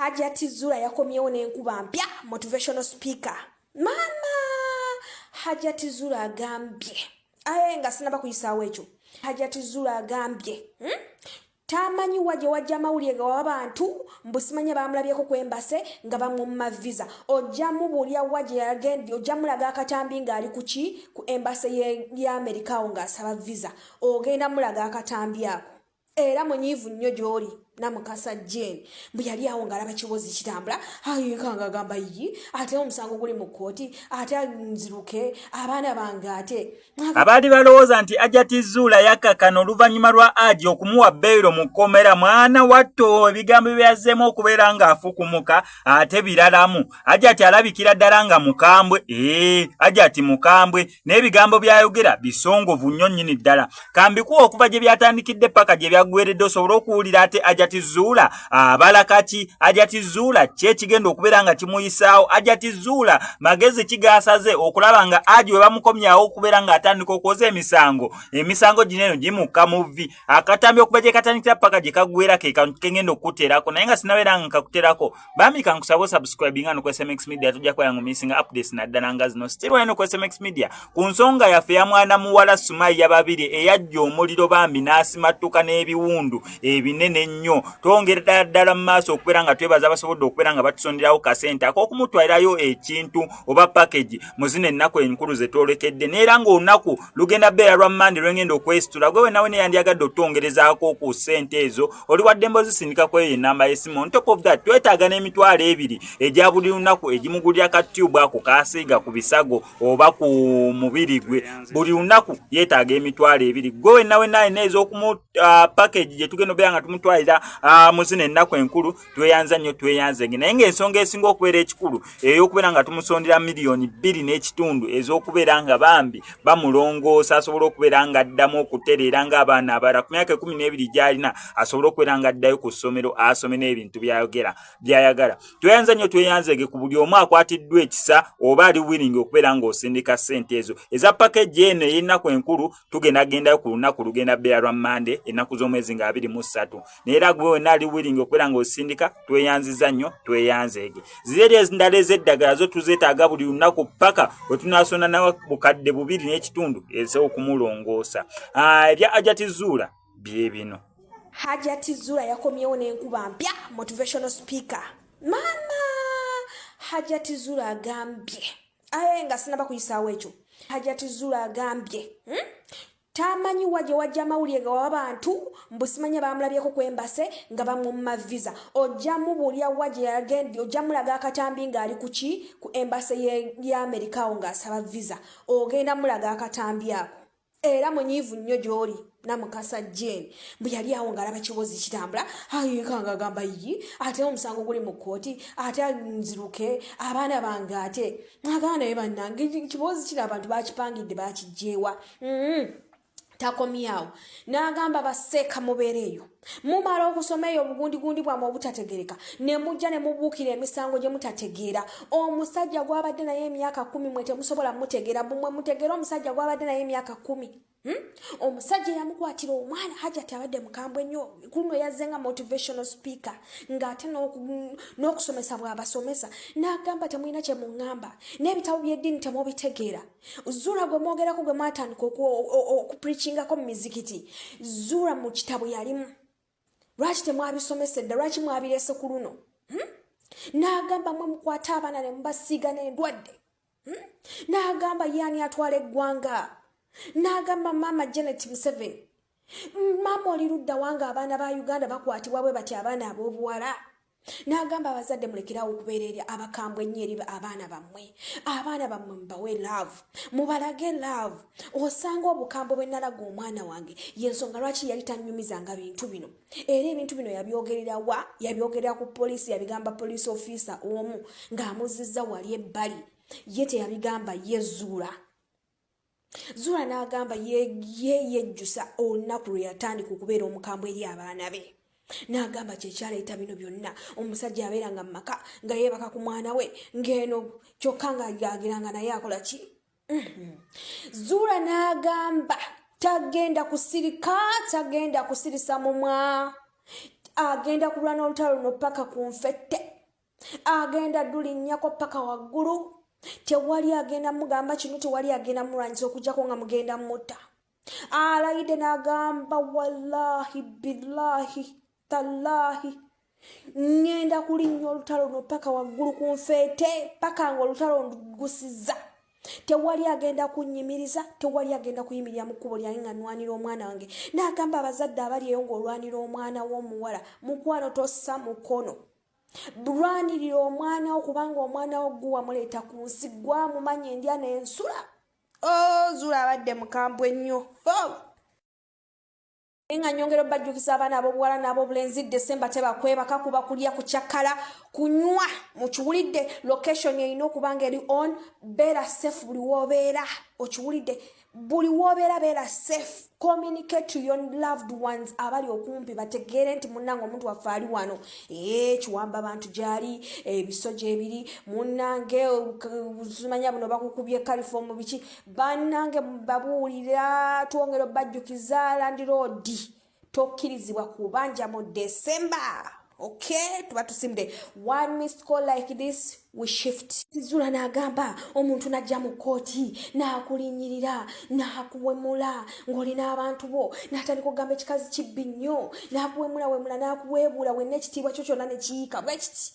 Hajati Zura yakomyewo n'enkuba mpya motivational speaker. Mama Hajati Zura agambye. Nga sinaba kuyisaawo ekyo. Hajati Zura agambye. Tamanyi waje wajja amawulire w'abantu mbusimanya bamulabyeko kwembase nga bamumma visa. Ojja mubulya waje yagendi ojja mulaga akatambi ng'ali kuki ku embase ya America awo ng'asaba visa. Ogenda mulaga akatambi ako. Era munyivu nnyo gy'oli namukasa Jane bwe yali awo ng'alaba kibozi kitambula kanga agamba yi ate omusango guli mu kkooti ate nziruke abaana bange ate abaali balowooza nti Hajati Zura yakkakana oluvannyuma lwa Haji okumuwa beyiro mu kkomera mwana watto ebigambo byazzeemu okubeera ng'afukumuka ate biralamu Hajati alabikira ddala nga mukambwe Hajati mukambwe n'ebigambo byayogera bisongovu nnyo nnyini ddala kambikuwa okuva gye byatandikidde paka gye byaggweredde osobola okuwulira ate Hajati Zura abalakati Hajati Zura kyekigenda okubeera nga kimuyisaawo Hajati Zura magezi kigasaze okulaba nga Haji we bamukomyawo okubeera nga atandika okwoza emisango gineno gimukka muvi akatambi okuba gye katandikira paka gye kaggwera ke kengenda okukuteerako naye nga sinabeera nga kakuteerako bambi kankusaba subscribe nga no ku SMX Media tujja kwera ngo missing updates naddala nga zino still wano ku SMX Media ku nsonga yaffe ya mwana muwala Sumaya babiri eyajja omuliro bambi n'asimattuka n'ebiwundu ebinene nnyo twongera ddala mu maaso okubeera nga twebaza abasobodde okubeera nga batusonderawo kasente ak'okumutwalirayo ekintu oba package mu zino ennaku enkulu ze twolekedde neera ng'olunaku lugenda beera lwa Monday lwengenda okwesitula gwe nawe neyandiyagadde otutongerezaako ku ssente ezo oli wadde embozisindikako eyo ennamba y'essimu on top of that twetaaga n'emitwalo ebiri egya buli lunaku egimugulira ka tube ako kaasiiga ku bisago oba ku mubiri gwe buli lunaku yeetaaga emitwalo ebiri gwe nawe alina ez'okumu package gye tugenda obeera nga tumutwalira mu zino ennaku enkulu tweyanza nnyo tweyanzenge naye ng'ensonga esinga okubeera ekikulu ey'okubeera nga tumusondera miliyoni 2.5 ez'okubeera nga bambi bamulongoosa asobola okubeera nga addamu okutereera ng'abaana abalala ku myaka 12 gy'alina asobola okubeera nga addayo ku ssomero asome n'ebintu byayagala tweyanza nnyo tweyanzenge ku buli omu akwatiddwa ekisa oba ali willing okubeera ng'osindika ssente ezo eza package eno ey'ennaku enkulu tugendagendayo ku lunaku lugenda beera lwa Monday ennaku z'omwezi nga 23 neera gwe wena ali willing okubeera ng'osindika tweyanziza nnyo tweyanzeege ziri endala ez'eddagala zo tuzeetaaga buli lunaku paka we tunaasonda nawe bukadde 2.5 ez'okumulongoosa ebya Hajati Zura bye bino. Hajati Zura yakomyewo n'enkuba mpya motivational speaker. Mama Hajati Zura agambye. Nga sinaba kuyisaawo ekyo. Hajati Zura agambye. Tamanyi waje wajja amawulire w'abantu mbusimanya bamulabyeko kwembase nga bamumma visa. Ojja mubulya waje yagendi ojja mulaga akatambi ng'ali kuki ku embase ya America awo ng'asaba visa. Ogenda mulaga akatambi ako. Era munyivu nnyo gy'oli namukasa Jane bwe yali awo ng'alaba kibozi kitambula kanga agamba yi ate omusango guli mu kkooti ate nziruke abaana bange ate agaana be bannange kibozi kiri abantu bakipangidde bakijjeewa takomyawo n'agamba baseeka mubeereeyo mumala okusoma eyo obugundi bwamwe obutategereka ne mujja ne mubuukira emisango gye mutategeera omusajja gwabadde naye emyaka 10 mwe temusobola mutegeera bumwe mutegeera omusajja gwabadde naye emyaka 10 omusajja yamukwatira omwana Hajati abadde mukambwe nnyo kuno yazzenga motivational speaker ng'ate n'okusomesa bw'abasomesa n'agamba temulina kye muŋŋamba n'ebitabo by'eddiini temubitegeera Zura gwe mwogerako gwe mwatandika okupreachingako mu mizikiti Zura mu kitabo yalimu lwaki temwabisomesedde lwaki mwabirese ku luno n'agamba mwe mukwata abaana ne mubasiiga n'endwadde n'agamba yaani atwala eggwanga n'agamba mama Janet Museveni mama oli ludda wanga abaana ba Uganda bakwatibwa bwe bati abaana ab'obuwala n'agamba abazadde mulekerawo okubeera eri abakambwe ennyo eri abaana bammwe mbawe love mubalage love osanga obukambwe bwe nalaga omwana wange yensonga lwaki yali tannyumizanga bintu bino era ebintu bino yabyogerera ku poliisi yabigamba police officer omu ng'amuzizza wali ebbali ye teyabigamba ye Zura n'agamba yejjusa olunaku lwe yatandika okubeera omukambwe eri abaana be n'agamba kyekyaleeta bino byonna omusajja abeeranga mu maka nga yeebaka ku mwana we ng'eno kyokka nga yageranga naye akola ki Zura n'agamba tagenda kusirisa mumwa agenda kulwana olutalo luno paka ku nfette agenda dulinnyako paka waggulu tewali agenda mugamba kino tewali agenda mulwanyisa okujjako nga mugenda mutta alayide n'agamba wallahi billahi tallahi ngenda kulinnya olutalo no paka waggulu ku nfeete paka nga olutalo gusiza tewali agenda kunnyimiriza tewali agenda kuyimirira mu kkubo lyange nga nnwanira omwana wange n'agamba abazadde abali eyo ng'olwanira omwana w'omuwala mukwano tossa mukono bulwanirira omwana wo kubanga omwana wo gwe wamuleeta ku nsi gwamumanya endya n'ensula zula abadde mukambwe nnyo nga nyongero bajjukiza abaana ab'obuwala n'ab'obulenzi December tebakwebaka kuba kulya kukyakala kunywa mukiwulidde location erina okuba nga eri on beera safe buli w'obeera okiwulidde buli w'obeera beera safe communicate to your loved ones abali okumpi bategeere nti munnange omuntu waffe ali wano kiwamba abantu gyali ebisoja ebiri munnange simanya buno bakukubye kalifomu biki bannange babuulira twongera bajjukiza Land Road tokkirizibwa kubanja mu December. Okay, tuba tusimde one missed call like this we shift. Zula n'agamba omuntu najja mu kooti n'akulinyirira n'akuwemula ng'olina abantu bo n'atandika okugamba ekikazi kibbi nnyo n'akuwemula n'akuweebuula wenna ekitiibwa kyo kyonna ne kiyiika bwekiti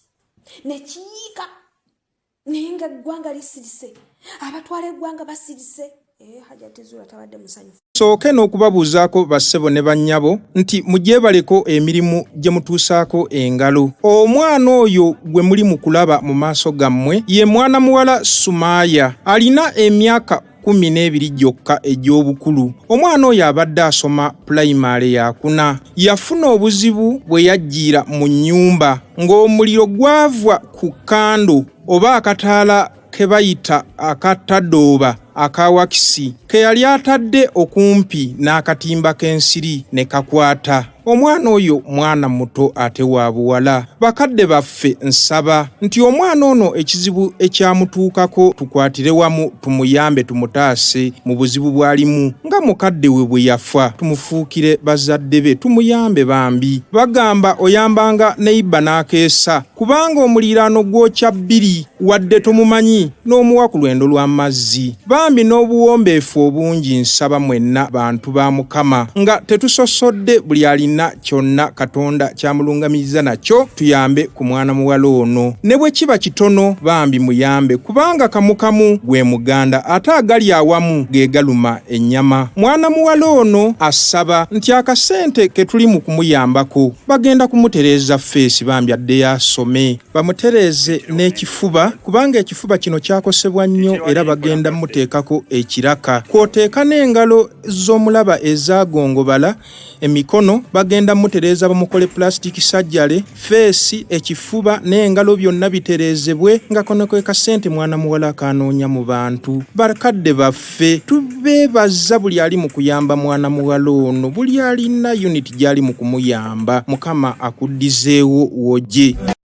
ne kiyiika naye nga eggwanga lisirise abatwala eggwanga basirise Hajati Zula tabadde musanyufu. Sooke n'okubabuuzaako bassebo ne bannyabo nti mugyebaleko emirimu gye mutuusaako engalo. Omwana oyo gwe muli mu kulaba mu maaso gammwe ye mwana muwala Sumaaya alina emyaka 12 gyokka egy'obukulu. Omwana oyo abadde asoma pulayimale yakuna. Yafuna obuzibu bwe yajjiira mu nnyumba ng'omuliro gwava ku kando oba akataala ke bayita akatadooba akawakisi ke yali atadde okumpi n'akatimba k'ensiri ne kakwata. Omwana oyo mwana muto ate wa buwala. Bakadde baffe nsaba nti omwana ono ekizibu ekyamutuukako tukwatire wamu tumuyambe tumutaase mu buzibu bwalimu nga mukadde we bwe yafa tumufuukire bazadde be tumuyambe bambi. Bagamba oyambanga neiba n'akeesa kubanga omuliraano gwokya bbiri wadde tumumanyi n'omuwa ku lwendo lw'amazzi. Bambi n'obuwombeefu obungi nsaba mwenna bantu ba Mukama nga tetusosodde buli alina kyonna Katonda kyamulungamiriza nakyo tuyambe ku mwana muwala ono. Ne bwe kiba kitono bambi muyambe kubanga kamukamu gwe muganda ate agali awamu ge galuma ennyama. Mwana muwala ono asaba nti akasente ke tuli mu kumuyambako bagenda kumutereeza feesi bambi addeyo asome bamutereeze n'ekifuba kubanga ekifuba kino kyakosebwa nnyo era bagenda muteekako ekiraka kwoteeka n'engalo z'omulaba ezagongobala emikono bagenda mutereeza bamukole plastic surgery feesi ekifuba n'engalo byonna bitereezebwe nga kono kwe kasente mwana muwala kanoonya mu bantu. Bakadde baffe tubeebaza buli ali mu kuyamba mwana muwala ono buli alina unit gy'ali mu kumuyamba. Mukama akuddizeewo wojje.